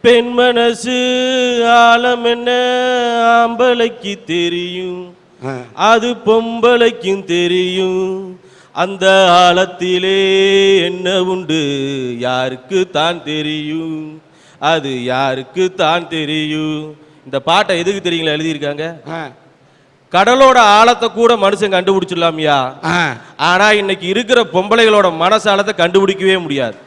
பெண் மனசு ஆழம் என்ன ஆம்பளைக்கு தெரியும், அது பொம்பளைக்கும் தெரியும். அந்த ஆழத்திலே என்ன உண்டு யாருக்கு தான் தெரியும், அது யாருக்கு தான் தெரியும். இந்த பாட்டை எதுக்கு தெரியுங்களா எழுதியிருக்காங்க? கடலோட ஆழத்தை கூட மனுஷன் கண்டுபிடிச்சிடலாமியா, ஆனா இன்னைக்கு இருக்கிற பொம்பளைகளோட மனசாலத்தை கண்டுபிடிக்கவே முடியாது.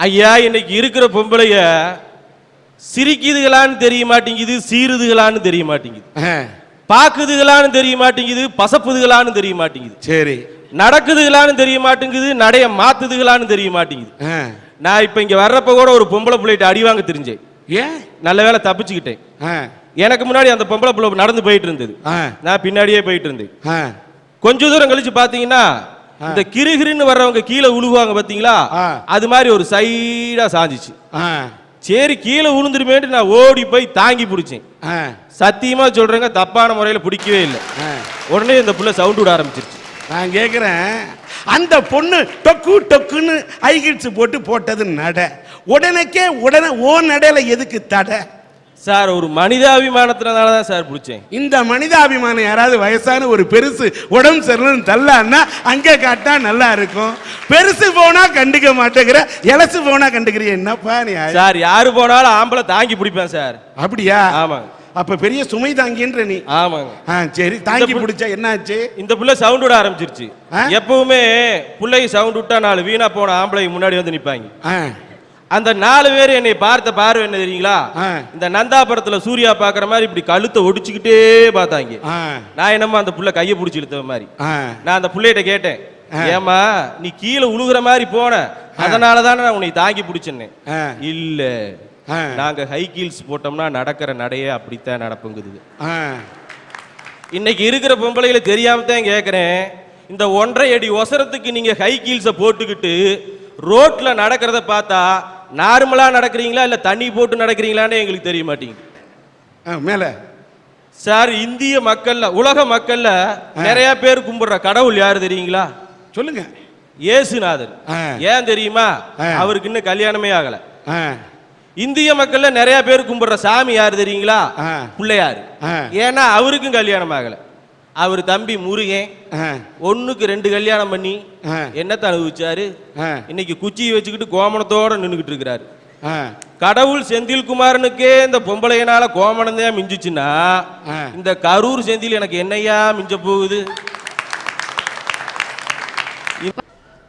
ஐயா, இன்னைக்கு இருக்கிற பொம்பளைய சிரிக்குதுகளான்னு தெரிய மாட்டேங்குது, சீருதுகளான்னு தெரிய மாட்டேங்குது, பாக்குதுகளான்னு தெரிய மாட்டேங்குது, பசப்புதுகளான்னு தெரிய மாட்டேங்குது, சரி நடக்குதுகளான்னு தெரிய மாட்டேங்குது, நடைய மாத்துதுகளான்னு தெரிய மாட்டேங்குது. நான் இப்ப இங்க வர்றப்ப கூட ஒரு பொம்பளை பிள்ளைகிட்ட அடி வாங்க தெரிஞ்சேன். ஏன்? நல்ல வேலை தப்பிச்சுக்கிட்டேன். எனக்கு முன்னாடி அந்த பொம்பளை பிள்ளை நடந்து போயிட்டு இருந்தது, நான் பின்னாடியே போயிட்டு இருந்தேன். கொஞ்ச தூரம் கழிச்சு பாத்தீங்கன்னா இந்த கிருகிருன்னு வர்றவங்க கீழே உழுவாங்க பாத்தீங்களா, அது மாதிரி ஒரு சைடா சாஞ்சிச்சு. சரி கீழே உளுந்துருமேட்டு நான் ஓடி போய் தாங்கி பிடிச்சேன். சத்தியமா சொல்றேங்க, தப்பான முறையில பிடிக்கவே இல்லை. உடனே இந்த புள்ள சவுண்ட் விட ஆரம்பிச்சிருச்சு. நான் கேட்கிறேன், அந்த பொண்ணு டொக்கு டொக்குன்னு ஐகிட்ஸ் போட்டது நட, உடனே ஓ நடையில எதுக்கு தடை? சார் ஒரு மனிதாபிமானத்தினால தான் சார் பிடிச்சேன். இந்த மனிதாபிமானம் யாராவது வயசான ஒரு பெருசு உடம்பு சரியில்லைன்னு தள்ளான்னா அங்கே காட்டா நல்லா இருக்கும். பெருசு போனா கண்டுக்க மாட்டேங்கிற, இலசு போனா கண்டுக்கிறிய என்னப்பா நீ? சார் யாரு போனாலும் ஆம்பளை தாங்கி பிடிப்பேன் சார். அப்படியா? ஆமாங்க. அப்ப பெரிய சுமை தாங்கின்ற நீ. ஆமாங்க. சரி தாங்கி பிடிச்சா என்னாச்சு? இந்த புள்ள சவுண்ட் விட ஆரம்பிச்சிருச்சு. எப்பவுமே புள்ளை சவுண்ட் விட்டா 4 வீணா போன ஆம்பளை முன்னாடி வந்து நிப்பாங்க. அந்த 4 பேர் என்னை பார்த்த பார்வை என்ன தெரியுங்களா, இந்த நந்தாபுரத்துல சூர்யா பாக்குற மாதிரி இப்படி கழுத்தை ஒடிச்சுக்கிட்டே பார்த்தாங்க. நான் என்னமா அந்த புள்ள கையை பிடிச்சி இழுத்த மாதிரி. நான் அந்த புள்ளைகிட்ட கேட்டேன், ஏமா நீ கீழே உழுகுற மாதிரி போன, அதனாலதானே நான் உன்னை தாங்கி பிடிச்சேன்னு. இல்ல, நாங்க ஹை ஹீல்ஸ் போட்டோம்னா நடக்கிற நடையே அப்படித்தான் நடப்புங்குது. இன்னைக்கு இருக்கிற பொம்பளைகளை தெரியாம தான் கேட்கிறேன், இந்த 1.5 அடி ஒசரத்துக்கு நீங்க ஹை ஹீல்ஸை போட்டுக்கிட்டு ரோட்ல நடக்கிறத பார்த்தா நார்மலா நடக்கிறீங்களா இல்ல தண்ணி போட்டு நடக்கிறீங்களான்னு எங்களுக்கு தெரிய மாட்டேங்குது. மேல சார், இந்திய மக்கள்ல உலக மக்கள்ல நிறைய பேர் கும்பிடுற கடவுள் யாரு தெரியுங்களா? சொல்லுங்க. இயேசுநாதர். ஏன் தெரியுமா? அவருக்கு இன்னும் கல்யாணமே ஆகல. இந்திய மக்கள்ல நிறைய பேர் கும்பிடுற சாமி யாரு தெரியுங்களா? பிள்ளையாரு. ஏன்னா அவருக்கும் கல்யாணம் ஆகல. அவர் தம்பி முருகன் 1க்கு 2 கல்யாணம் பண்ணி என்னத்தை அனுபவிச்சாரு? இன்னைக்கு குச்சியை வச்சுக்கிட்டு கோமணத்தோட நின்றுகிட்டு இருக்கிறாரு. கடவுள் செந்தில்குமாரனுக்கே இந்த பொம்பளையனால கோமணம் தான் மிஞ்சிச்சுன்னா இந்த கரூர் செந்தில் எனக்கு என்னையா மிஞ்ச போகுது?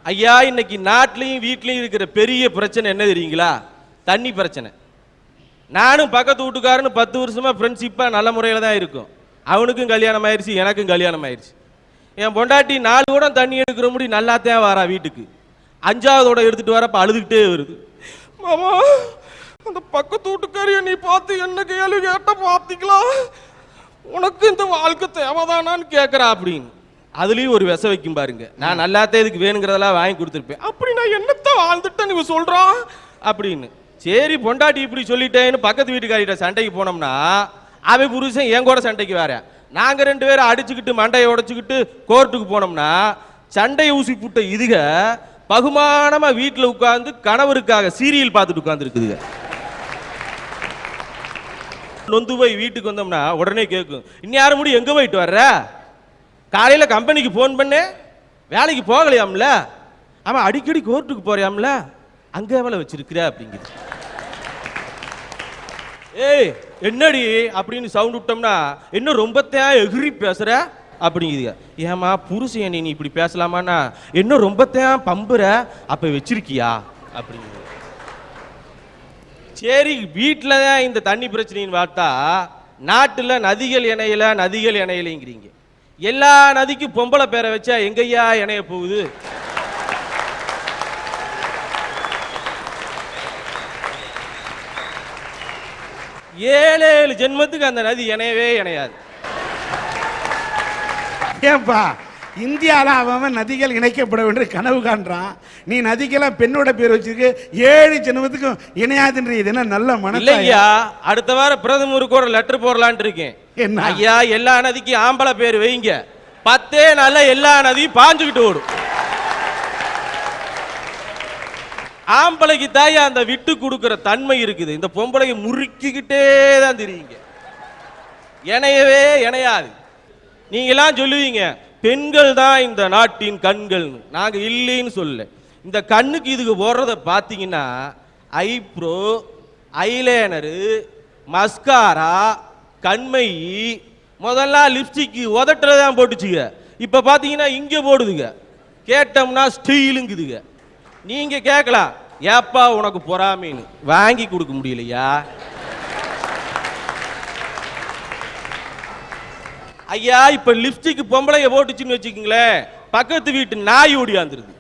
ஐயா, இன்னைக்கு நாட்டிலையும் வீட்லயும் இருக்கிற பெரிய பிரச்சனை என்ன தெரியுங்களா? தண்ணி பிரச்சனை. நானும் பக்கத்து வீட்டுக்காரன்னு 10 வருஷமா ஃப்ரெண்ட்ஷிப்பா நல்ல முறையில தான் இருக்கும். அவனுக்கும் கல்யாணம் ஆயிடுச்சு, எனக்கும் கல்யாணம் ஆயிடுச்சு. என் பொண்டாட்டி 4 குடம் தண்ணி எடுக்கிற முடி நல்லாத்தான் வரா வீட்டுக்கு. 5ஆவதோட எடுத்துட்டு வரப்ப அழுதுகிட்டே வருது. மாமா, அந்த பக்கத்து வீட்டுக்காரிய நீ பார்த்து என்ன கேள்வி கேட்ட பார்த்திக்கலாம், உனக்கு இந்த வாழ்க்கை தேவைதானான்னு கேட்கறா அப்படின்னு. அதுலயும் ஒரு விச வைக்கும் பாருங்க. நான் நல்லாத்தே இதுக்கு வேணுங்கிறதெல்லாம் வாங்கி கொடுத்துருப்பேன். அப்படி நான் என்னத்த வாழ்ந்துட்ட நீங்க சொல்றான் அப்படின்னு. சரி பொண்டாட்டி இப்படி சொல்லிட்டேன்னு பக்கத்து வீட்டுக்காரிட்ட சண்டைக்கு போனோம்னா அவ புருஷன் என் கூட சண்டைக்கு வேற. நாங்க 2 பேரும் அடிச்சுக்கிட்டு மண்டையை உடைச்சுக்கிட்டு கோர்ட்டுக்கு போனோம்னா சண்டையை ஊசி புட்ட இதுக பகுமானமா வீட்டுல உட்கார்ந்து கணவருக்காக சீரியல் பார்த்துட்டு உட்கார்ந்து இருக்குதுங்க. நொந்து போய் வீட்டுக்கு வந்தோம்னா உடனே கேட்கும், இந்நேரம் முடி எங்க போயிட்டு வர்ற? காலையில கம்பெனிக்கு போன் பண்ண, வேலைக்கு போகலையாம்ல, அவன் அடிக்கடி கோர்ட்டுக்கு போறியாம்ல, அங்க வேலை வச்சிருக்கிற அப்படிங்குது. ஏய் என்னடி அப்படின்னு சவுண்ட் விட்டோம்னா என்ன ரொம்ப எகிரி பேசுற அப்படிங்குதுங்க. ஏமா புருஷன் நீ இப்படி பேசலாமான்னா என்ன ரொம்ப பம்புற, அப்ப வச்சிருக்கியா அப்படிங்குது. சரி வீட்டில் தான் இந்த தண்ணி பிரச்சனைன்னு பார்த்தா நாட்டில் நதிகள் இணையலைங்கிறீங்க. எல்லா நதிக்கும் பொம்பளை பேரை வச்சா எங்கய்யா இணைய போகுது? ஏழு ஜென்மத்துக்கு அந்த நதி இணையவே இணையாது. ஏன்பா இந்தியாவில் அவன் நதிகள் இணைக்கப்பட வேண்டிய கனவு காண்றான், நீ நதிக்கெல்லாம் பெண்ணோட பேர் வச்சிருக்கு, 7 ஜென்மத்துக்கும் இணையாதுன்ற இது என்ன நல்ல மனசு இல்லையா? அடுத்த வாரம் பிரதமருக்கு ஒரு லெட்டர் போடலான் இருக்கேன். என்ன ஐயா, எல்லா நதிக்கும் ஆம்பளை பேர் வைங்க, 10 நாள்ல எல்லா நதியும் பாஞ்சுக்கிட்டு ஓடும். ஆம்பளைக்கு தாயா அந்த விட்டு கொடுக்கிற தன்மை இருக்குது. இந்த பொம்பளைக்கு முறுக்கிக்கிட்டே தான் தெரியுங்க, இணையவே இணையாது. நீங்களாம் சொல்லுவீங்க பெண்கள் தான் இந்த நாட்டின் கண்கள், நாங்க இல்லைன்னு சொல்ல. இந்த கண்ணுக்கு இதுக்கு போடுறத பார்த்தீங்கன்னா ஐப்ரோ, ஐலைனரு, மஸ்காரா, கண்மை, முதல்ல லிப்ஸ்டிக்கு உதட்டுறதான் போட்டுச்சுங்க. இப்போ பார்த்தீங்கன்னா இங்கே போடுதுங்க. கேட்டோம்னா ஸ்டீலுங்குதுங்க. நீங்கள் கேட்கலாம் ஏப்பா உனக்கு பொறாமைன்னு, வாங்கி கொடுக்க முடியலையா? ஐயா இப்போ லிப்ஸ்டிக் பொம்பளைய போட்டுச்சுன்னு வச்சுக்கோங்களேன், பக்கத்து வீட்டு நாய் ஓடியாந்துருது.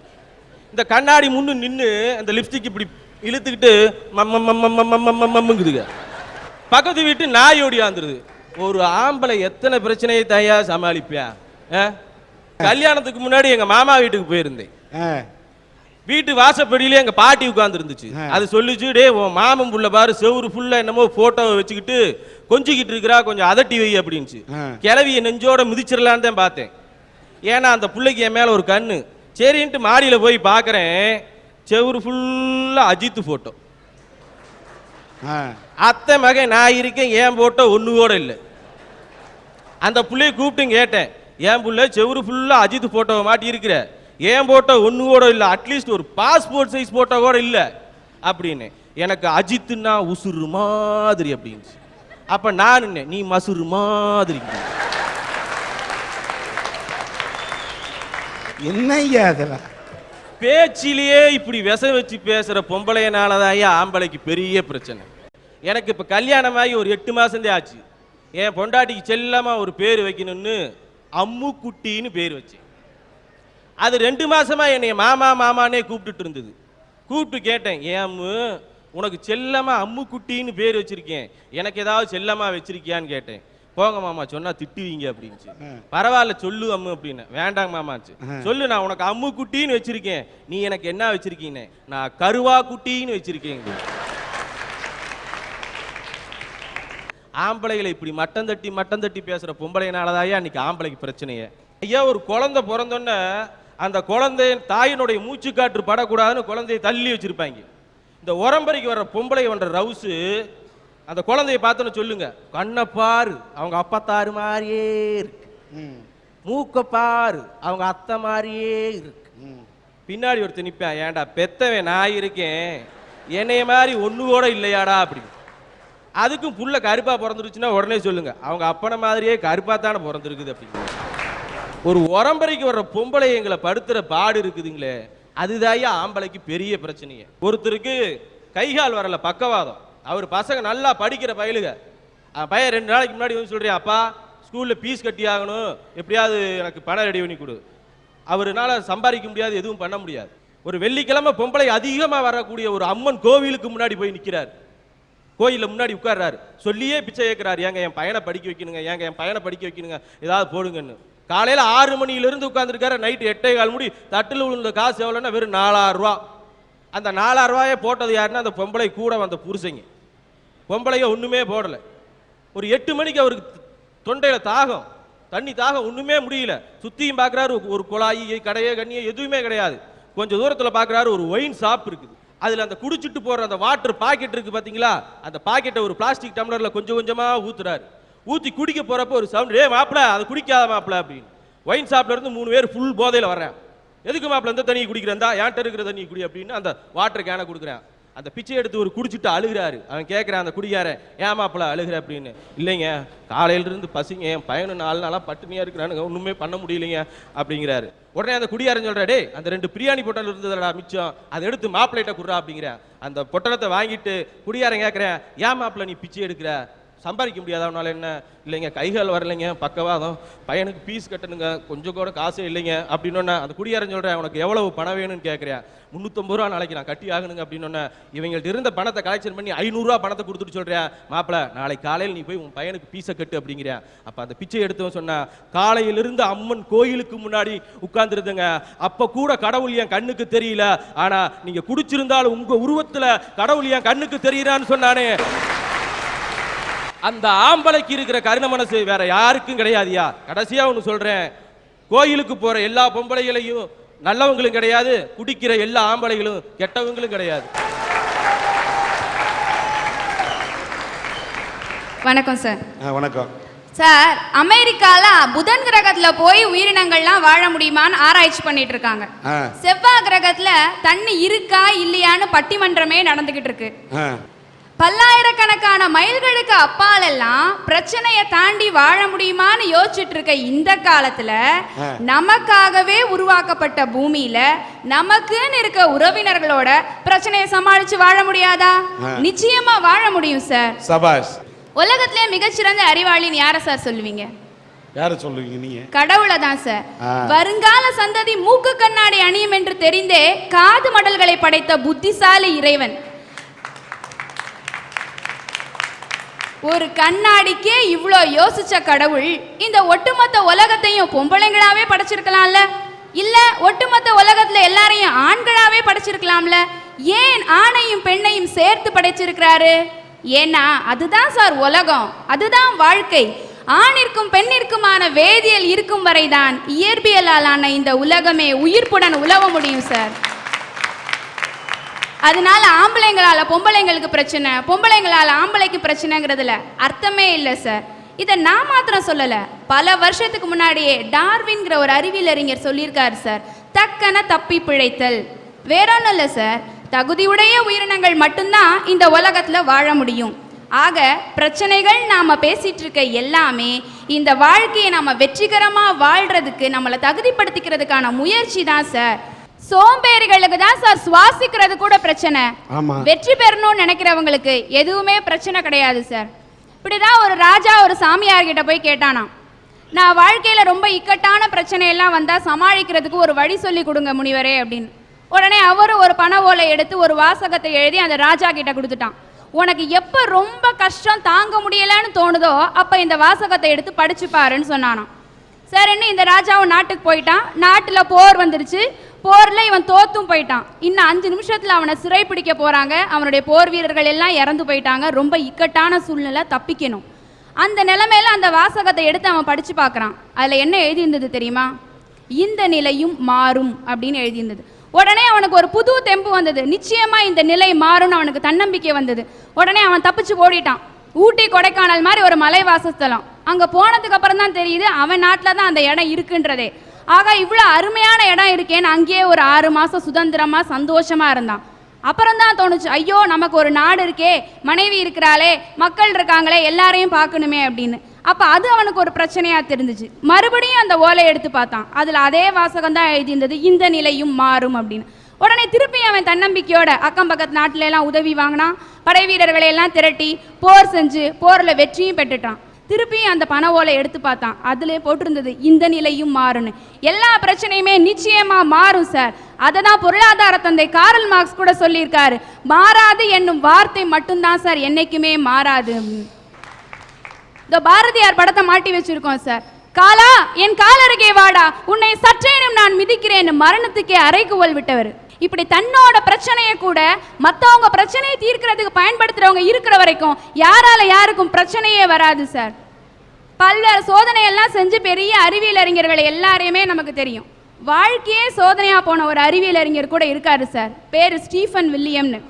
இந்த கண்ணாடி முன்னு நின்று அந்த லிப்ஸ்டிக் இப்படி இழுத்துக்கிட்டு மம்முங்குதுங்க. பக்கத்து வீட்டு நாய் ஓடியாந்துருது. ஒரு ஆம்பளை எத்தனை பிரச்சனையை தாயா சமாளிப்பியா? கல்யாணத்துக்கு முன்னாடி எங்க மாமா வீட்டுக்கு போயிருந்தேன். வீட்டு வாசப்படியிலே எங்க பாட்டி உட்கார்ந்து இருந்துச்சு. அது சொல்லிச்சு, டே உன் மாமன் புள்ள பாரு செவுரு ஃபுல்லா என்னமோ போட்டோவை வச்சுக்கிட்டு கொஞ்சிக்கிட்டு இருக்கிறா, கொஞ்சம் அதட்டி வை அப்படின்ச்சு. கிளவிய நெஞ்சோட மிதிச்சிடலான்னு தான் பார்த்தேன். ஏன்னா அந்த பிள்ளைக்கு என் மேல ஒரு கண்ணு. சரின்ட்டு மாடியில போய் பார்க்கறேன், செவுரு ஃபுல்லா அஜித் போட்டோ. அத்தை மகன் நான் இருக்கேன், ஏன் போட்டோ ஒண்ணு கூட இல்லை. அந்த பிள்ளைய கூப்பிட்டு கேட்டேன், ஏன் புள்ள செவுரு ஃபுல்லா அஜித் போட்டோவை மாட்டி இருக்கிற, ஏன் போட்டோ ஒண்ணு கூட இல்லை, அட்லீஸ்ட் ஒரு பாஸ்போர்ட் சைஸ் போட்டோ கூட இல்லை அப்படின்னு. எனக்கு அஜித்னா உசுறு மாதிரி அப்படின்னு. அப்ப நான் நீ மசுறு மாதிரி. என்னய்யா அதெல்லாம்? பேச்சிலேயே இப்படி விச வச்சு பேசுற பொம்பளையனாலதான் ஆம்பளைக்கு பெரிய பிரச்சனை. எனக்கு இப்ப கல்யாணமாகி ஒரு 8 மாசந்தே ஆச்சு. என் பொண்டாட்டிக்கு செல்லமா ஒரு பேர் வைக்கணும்னு அம்மு குட்டின்னு பேர் வச்சேன். அது 2 மாசமா என்னைய மாமா மாமானே கூப்பிட்டுட்டு இருந்தது. கூப்பிட்டு கேட்டேன், ஏன் அம்மு உனக்கு செல்லமா அம்மு குட்டின்னு பேர் வச்சிருக்கேன், எனக்கு ஏதாவது செல்லமா வச்சிருக்கியான்னு கேட்டேன். போங்க மாமா சொன்னா திட்டுவீங்க அப்படின்னு. பரவாயில்ல சொல்லு அம்மு அப்படின்னு. வேண்டாங்க மாமாச்சு. சொல்லு, நான் உனக்கு அம்மு குட்டின்னு வச்சிருக்கேன், நீ எனக்கு என்ன வச்சிருக்கீங்க? நான் கருவா குட்டின்னு வச்சிருக்கேன். ஆம்பளைகளை இப்படி மட்டம் தட்டி பேசுற பொம்பளைனாலதான் இன்னைக்கு ஆம்பளைக்கு பிரச்சனையே. ஐயா ஒரு குழந்தை பிறந்தோன்னே அந்த குழந்தை தாயினுடைய மூச்சு காற்று படக்கூடாதுன்னு குழந்தையை தள்ளி வச்சிருப்பாங்க. இந்த உரம்பரைக்கு வர்ற பொம்பளை வந்த ரவுசு அந்த குழந்தைய பார்த்தோன்னு சொல்லுங்க, கண்ணை பாரு அவங்க அப்பத்தாரு மாதிரியே இருக்கு, மூக்க பாரு அவங்க அத்தை மாதிரியே இருக்கு. பின்னாடி ஒருத்தர் நிப்பேன், ஏன்டா பெத்தவன் நான் இருக்கேன், என்னைய மாதிரி ஒண்ணு கூட இல்லையாடா அப்படி. அதுக்கும் புள்ள கருப்பா பிறந்துருச்சுன்னா உடனே சொல்லுங்க, அவங்க அப்பனை மாதிரியே கருப்பா தானே பிறந்திருக்குது அப்படின்னு. ஒரு உரம்பரைக்கு வர்ற பொம்பளை எங்களை படுத்துற பாடு இருக்குதுங்களே, அதுதாயா ஆம்பளைக்கு பெரிய பிரச்சனையே. ஒருத்தருக்கு கைகால் வரல பக்கவாதம், அவர் பசங்க நல்லா படிக்கிற பயலுக. பையன் 2 நாளைக்கு முன்னாடி வந்து சொல்றேன், அப்பா ஸ்கூல்ல பீஸ் கட்டி ஆகணும், எப்படியாவது எனக்கு பணம் ரெடி பண்ணி கொடு. அவருனால சம்பாதிக்க முடியாது, எதுவும் பண்ண முடியாது. ஒரு வெள்ளிக்கிழமை பொம்பளை அதிகமா வரக்கூடிய ஒரு அம்மன் கோவிலுக்கு முன்னாடி போய் நிற்கிறார். கோயில முன்னாடி உட்கார்றாரு, சொல்லியே பிச்சை கேட்கிறாரு, ஏங்க என் பையனை படிக்க வைக்கணுங்க, ஏங்க என் பையனை படிக்க வைக்கணுங்க, ஏதாவது போடுங்கன்னு. காலையில 6 மணியிலிருந்து உட்கார்ந்துருக்காரு, நைட்டு 8:15 முடி. தட்டில் விழுந்த காசு எவ்வளோன்னா வெறும் 4000 ரூபா. அந்த 4000 ரூபாயை போட்டது யாருன்னா அந்த பொம்பளை கூட வந்த புருஷங்க. பொம்பளைய ஒண்ணுமே போடல. ஒரு 8 மணிக்கு அவருக்கு தொண்டையில தாகம், தண்ணி தாகம், ஒண்ணுமே முடியல. சுத்தியும் பார்க்குறாரு, ஒரு குழாயி கடையே கண்ணியே எதுவுமே கிடையாது. கொஞ்சம் தூரத்தில் பார்க்குறாரு, ஒரு ஒயின் ஷாப் இருக்குது. அதில் அந்த குடிச்சிட்டு போகிற அந்த வாட்டர் பாக்கெட் இருக்குது பார்த்தீங்களா, அந்த பாக்கெட்டை ஒரு பிளாஸ்டிக் டம்ளரில் கொஞ்சம் கொஞ்சமாக ஊற்றுறாரு. ஊற்றி குடிக்க போகிறப்ப ஒரு சவுண்ட், ஏ மாப்பிள்ள அதை குடிக்காத மாப்பிள்ள அப்படின்னு. ஒயின் ஷாப்ல இருந்து 3 பேர் ஃபுல் போதையில் வர்றேன். எதுக்கு மாப்பிள்ள இந்த தண்ணியை குடிக்கிறேன், ஏன்ட்ட இருக்கிற தண்ணி குடி அப்படின்னு அந்த வாட்டர் கேனை கொடுக்குறேன். அந்த பிச்சை எடுத்து ஒரு குடிச்சிட்டு அழுகிறாரு. அவன் கேட்குறான் அந்த குடிக்காரன், ஏன் மாப்பிள்ள அழுகிற அப்படின்னு. இல்லைங்க காலையிலிருந்து பசிங்க, என் பையனு 4 நாளாக பட்டினியாக இருக்கிறானுங்க, ஒன்றுமே பண்ண முடியலைங்க அப்படிங்கிறாரு. உடனே அந்த குடியாரன் சொல்கிறா, டே அந்த 2 பிரியாணி பொட்டல் இருந்ததுடா மிச்சம், அதை எடுத்து மாப்பிள்ளைகிட்ட கொடுறா அப்படிங்கிறேன். அந்த பொட்டலத்தை வாங்கிட்டு குடியாரன் கேட்குறேன், ஏன் மாப்பிள்ள நீ பிச்சை எடுக்கிற, சம்பாதிக்க முடியாத அவனால என்ன? இல்லைங்க கைகால் வரலைங்க, பக்கவாதம், பையனுக்கு பீஸ் கட்டணுங்க, கொஞ்சம் கூட காசே இல்லைங்க அப்படின்னு. அந்த குடியாரன் சொல்கிறேன், உனக்கு எவ்வளவு பணம் வேணும்னு கேட்குறேன். 350 ரூபா நாளைக்கு நான் கட்டி ஆகணுங்க அப்படின்னு. இவங்கள்ட்ட இருந்த பணத்தை கலெக்ஷன் பண்ணி 500 ரூபா பணத்தை கொடுத்துட்டு சொல்கிறேன், மாப்பிள்ள நாளைக்கு காலையில் நீ போய் உன் பையனுக்கு பீஸை கட்டு அப்படிங்கிறேன். அப்போ அந்த பிச்சை எடுத்தவன் சொன்னா, காலையிலிருந்து அம்மன் கோயிலுக்கு முன்னாடி உட்கார்ந்துருதுங்க, அப்போ கூட கடவுள் என் கண்ணுக்கு தெரியல, ஆனா நீங்க குடிச்சிருந்தாலும் உங்க உருவத்துல கடவுள் என் கண்ணுக்கு தெரியறான்னு சொன்னானே. அந்த ஆம்பளைக்கு இருக்கிற கருண மனசு வேற யாருக்கும் கிடையாதுயா. கடைசியா ஒன்று சொல்றேன், கோயிலுக்கு போற எல்லா பொம்பளைகளையும் நல்லவங்களும் கிடையாது, குடிக்கிற எல்லா ஆம்பளைகளும் கெட்டவங்களும் கிடையாது. வணக்கம் சார். வணக்கம் சார். அமெரிக்கால புதன் கிரகத்துல போய் உயிரினங்கள்லாம் வாழ முடியுமான்னு ஆராய்ச்சி பண்ணிட்டு இருக்காங்க. செவ்வாய் கிரகத்துல தண்ணி இருக்கா இல்லையான்னு பட்டிமன்றமே நடந்துகிட்டு இருக்கு. பல்லாயிரக்கணக்கான மைல்களுக்கு அப்பால் எல்லாம் பிரச்சனையை தாண்டி வாழ முடியுமான்னு யோசிச்சுட்டு இருக்க இந்த காலத்துல நமக்காகவே உருவாக்கப்பட்ட பூமியில நமக்குன்னு இருக்க உறவினர்களோட பிரச்சனையை சமாளிச்சு வாழ முடியாதா? நிச்சயமா வாழ முடியும் சார். சபாஷ். உலகத்திலே மிகச்சிறந்த அறிவாளின்னு யார சார் சொல்லுவீங்க? யார சொல்லுவீங்க நீங்க? கடவுளை தான் சார். வருங்கால சந்ததி மூக்கு கண்ணாடி அணியும் என்று தெரிந்தே காது மடல்களை படைத்த புத்திசாலி இறைவன். ஒரு கண்ணாடிக்கே இவ்வளோ யோசிச்ச கடவுள் இந்த ஒட்டுமொத்த உலகத்தையும் பொம்பளைங்களாவே படைச்சிருக்கலாம்ல? இல்ல ஒட்டுமொத்த உலகத்துல எல்லாரையும் ஆண்களாவே படைச்சிருக்கலாம்ல? ஏன் ஆணையும் பெண்ணையும் சேர்த்து படைச்சிருக்கிறாரு? ஏன்னா அதுதான் சார் உலகம், அதுதான் வாழ்க்கை. ஆணிற்கும் பெண்ணிற்குமான வேதியியல் இருக்கும் வரைதான் இயற்பியலாலான இந்த உலகமே உயிர்ப்புடன் உலவ முடியும் சார். அதனால ஆம்பளைங்களால பொம்பளைங்களுக்கு பிரச்சனை, பொம்பளைங்களால ஆம்பளைக்கு பிரச்சனைங்கிறதுல அர்த்தமே இல்லை சார். இதை நான் மாத்திரம் சொல்லல, பல வருஷத்துக்கு முன்னாடியே டார்வின்கிற ஒரு அறிவியல் அறிஞர் சொல்லியிருக்காரு சார். தக்கன தப்பி பிழைத்தல். வேற ஒன்றும் இல்லை சார், தகுதியுடைய உயிரினங்கள் மட்டும்தான் இந்த உலகத்துல வாழ முடியும். ஆக பிரச்சனைகள் நாம பேசிட்டு இருக்க எல்லாமே இந்த வாழ்க்கையை நாம வெற்றிகரமா வாழ்றதுக்கு நம்மளை தகுதிப்படுத்திக்கிறதுக்கான முயற்சி தான் சார். சோம்பேறிகளுக்கு தான் சார் சுவாசிக்கிறது கூட பிரச்சனை. வெற்றி பெறணும்னு நினைக்கிறவங்களுக்கு எதுவுமே பிரச்சனை கிடையாது சார். இப்படிதான் ஒரு ராஜா ஒரு சாமியார் கிட்ட போய் கேட்டானா, நான் வாழ்க்கையில ரொம்ப இக்கட்டான பிரச்சனை எல்லாம் வந்தா சமாளிக்கிறதுக்கு ஒரு வழி சொல்லி கொடுங்க முனிவரே அப்படின்னு. உடனே அவரு ஒரு பண ஓலை எடுத்து ஒரு வாசகத்தை எழுதி அந்த ராஜா கிட்ட கொடுத்துட்டான். உனக்கு எப்ப ரொம்ப கஷ்டம் தாங்க முடியலன்னு தோணுதோ அப்ப இந்த வாசகத்தை எடுத்து படிச்சு பாருன்னு சொன்னானாம். சரின்னு இந்த ராஜாவும் நாட்டுக்கு போயிட்டான். நாட்டுல போர் வந்துருச்சு. போர்ல இவன் தோத்தும் போயிட்டான். இன்னும் 5 நிமிஷத்துல அவனை சிறை பிடிக்க போறாங்க. அவனுடைய போர் வீரர்கள் எல்லாம் இறந்து போயிட்டாங்க. ரொம்ப இக்கட்டான சூழ்நிலை, தப்பிக்கணும். அந்த நிலைமையில அந்த வாசகத்தை எடுத்து அவன் படிச்சு பார்க்கறான். அதுல என்ன எழுதியிருந்தது தெரியுமா? இந்த நிலையும் மாறும் அப்படின்னு எழுதியிருந்தது. உடனே அவனுக்கு ஒரு புது தெம்பு வந்தது. நிச்சயமா இந்த நிலை மாறும்னு அவனுக்கு தன்னம்பிக்கை வந்தது. உடனே அவன் தப்பிச்சு ஓடிட்டான். ஊட்டி கொடைக்கானல் மாதிரி ஒரு மலை வாசஸ்தலம். அங்க போனதுக்கு அப்புறம் தான் தெரியுது அவன் நாட்டில் தான் அந்த இடம் இருக்குன்றதே. ஆக இவ்வளோ அருமையான இடம் இருக்கேன்னு அங்கேயே ஒரு 6 மாசம் சுதந்திரமா சந்தோஷமா இருந்தான். அப்புறம் தான் தோணுச்சு, ஐயோ நமக்கு ஒரு நாடு இருக்கே, மனைவி இருக்கிறாளே, மக்கள் இருக்காங்களே, எல்லாரையும் பார்க்கணுமே அப்படின்னு. அப்ப அது அவனுக்கு ஒரு பிரச்சனையா தெரிஞ்சிச்சு. மறுபடியும் அந்த ஓலை எடுத்து பார்த்தான். அதுல அதே வாசகம் தான் எழுதியிருந்தது, இந்த நிலையும் மாறும் அப்படின்னு. உடனே திருப்பி அவன் தன்னம்பிக்கையோட அக்கம் பக்கத்து நாட்டில எல்லாம் உதவி வாங்கினான். படை வீரர்களை எல்லாம் திரட்டி போர் செஞ்சு போர்ல வெற்றியும் பெற்றுட்டான். திருப்பியும் அந்த பண ஓலை எடுத்து பார்த்தான். அதுல போட்டிருந்தது இந்த நிலையும் மாறுன்னு. எல்லா பிரச்சனையுமே நிச்சயமா மாறும் சார். அதை தான் பொருளாதார தந்தை காரல் மார்க்ஸ் கூட சொல்லியிருக்காரு. மாறாது என்னும் வார்த்தை மட்டும்தான் சார் என்னைக்குமே மாறாது. இந்த பாரதியார் படத்தை மாட்டி வச்சிருக்கோம் சார். காலா என் காலருகே வாடா, உன்னை சற்றேனும் நான் மிதிக்கிறேன், மரணத்துக்கே அறைகுவல் விட்டவர். இப்படி தன்னோட பிரச்சனையை கூட மற்றவங்க பிரச்சனையை தீர்க்கிறதுக்கு பயன்படுத்துறவங்க இருக்கிற வரைக்கும் யாரால யாருக்கும் பிரச்சனையே வராது சார். பல்வேறு சோதனையெல்லாம் செஞ்சு பெரிய அறிவியல் அறிஞர்களை எல்லாரையுமே நமக்கு தெரியும். வாழ்க்கையே சோதனையா போன ஒரு அறிவியல் அறிஞர் கூட இருக்காரு சார். பேரு ஸ்டீஃபன் வில்லியம்னு.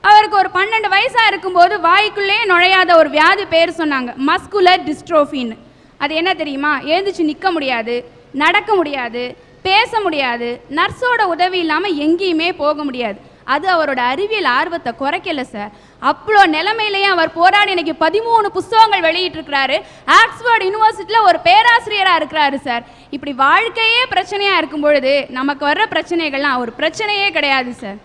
அவருக்கு ஒரு 12 வயசா இருக்கும்போது வாய்க்குள்ளே நுழையாத ஒரு வியாதி பேர் சொன்னாங்க, மஸ்குலர் டிஸ்ட்ரோஃபின்னு. அது என்ன தெரியுமா? எழுந்துச்சு நிற்க முடியாது, நடக்க முடியாது, பேச முடியாது, நர்ஸோட உதவி இல்லாமல் எங்கேயுமே போக முடியாது. அது அவரோட அறிவியல் ஆர்வத்தை குறைக்கல சார். அவ்வளோ நிலைமையிலேயே அவர் போராடி இன்னைக்கு 13 புஸ்தகங்கள் வெளியிட்டிருக்கிறாரு. ஆக்ஸ்போர்ட் யூனிவர்சிட்டியில் ஒரு பேராசிரியராக இருக்கிறாரு சார். இப்படி வாழ்க்கையே பிரச்சனையாக இருக்கும் பொழுது நமக்கு வர்ற பிரச்சனைகள்லாம் ஒரு பிரச்சனையே கிடையாது சார்.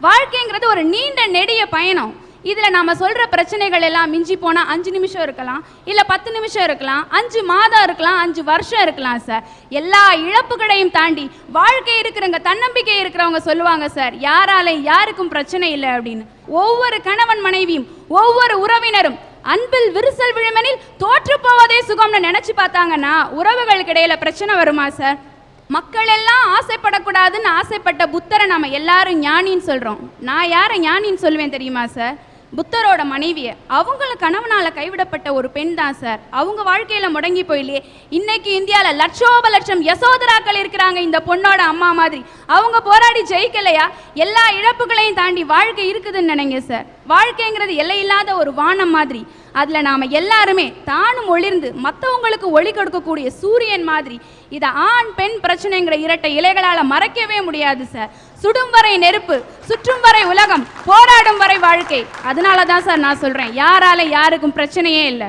வாழ்க்கைங்கிறது ஒரு நீண்ட நெடிய பயணம். இதில் நம்ம சொல்கிற பிரச்சனைகள் எல்லாம் மிஞ்சி போனால் 5 நிமிஷம் இருக்கலாம், இல்லை 10 நிமிஷம் இருக்கலாம், 5 மாதம் இருக்கலாம், 5 வருஷம் இருக்கலாம் சார். எல்லா இழப்புகளையும் தாண்டி வாழ்க்கை இருக்கிறவங்க, தன்னம்பிக்கை இருக்கிறவங்க சொல்லுவாங்க சார், யாராலையும் யாருக்கும் பிரச்சனை இல்லை அப்படின்னு. ஒவ்வொரு கணவன் மனைவியும் ஒவ்வொரு உறவினரும் அன்பில் விரிசல் விழுமெனில் தோற்று போவதே சுகம்னு நினைச்சு பார்த்தாங்கன்னா உறவுகளுக்கு இடையில பிரச்சனை வருமா சார்? மக்கள் எல்லாம் ஆசைப்படக்கூடாதுன்னு ஆசைப்பட்ட புத்தரை நம்ம எல்லாரும் ஞானின்னு சொல்றோம். நான் யாரை ஞானின்னு சொல்லுவேன் தெரியுமா சார்? புத்தரோட மனைவியை அவங்கள கணவனால கைவிடப்பட்ட ஒரு பெண் தான் சார். அவங்க வாழ்க்கையில முடங்கி போயிலே இன்னைக்கு இந்தியால லட்சோப லட்சம் யசோதராக்கள் இருக்கிறாங்க இந்த பொண்ணோட அம்மா மாதிரி. அவங்க போராடி ஜெயிக்கலையா? எல்லா இழப்புகளையும் தாண்டி வாழ்க்கை இருக்குதுன்னு நினைங்க சார். வாழ்க்கைங்கிறது எல்லையில்லாத ஒரு வானம் மாதிரி. அதுல நாம எல்லாருமே தானும் ஒளிர்ந்து மற்றவங்களுக்கு ஒளி கொடுக்கக்கூடிய சூரியன் மாதிரி. இதை ஆண் பெண் பிரச்சனைங்கிற இரட்டை இலைகளால மறைக்கவே முடியாது சார். சுடும் வரை நெருப்பு, சுற்றும் வரை உலகம், போராடும் வரை வாழ்க்கை. அதனால தான் சார் நான் சொல்றேன், யாரால யாருக்கும் பிரச்சனையே இல்லை.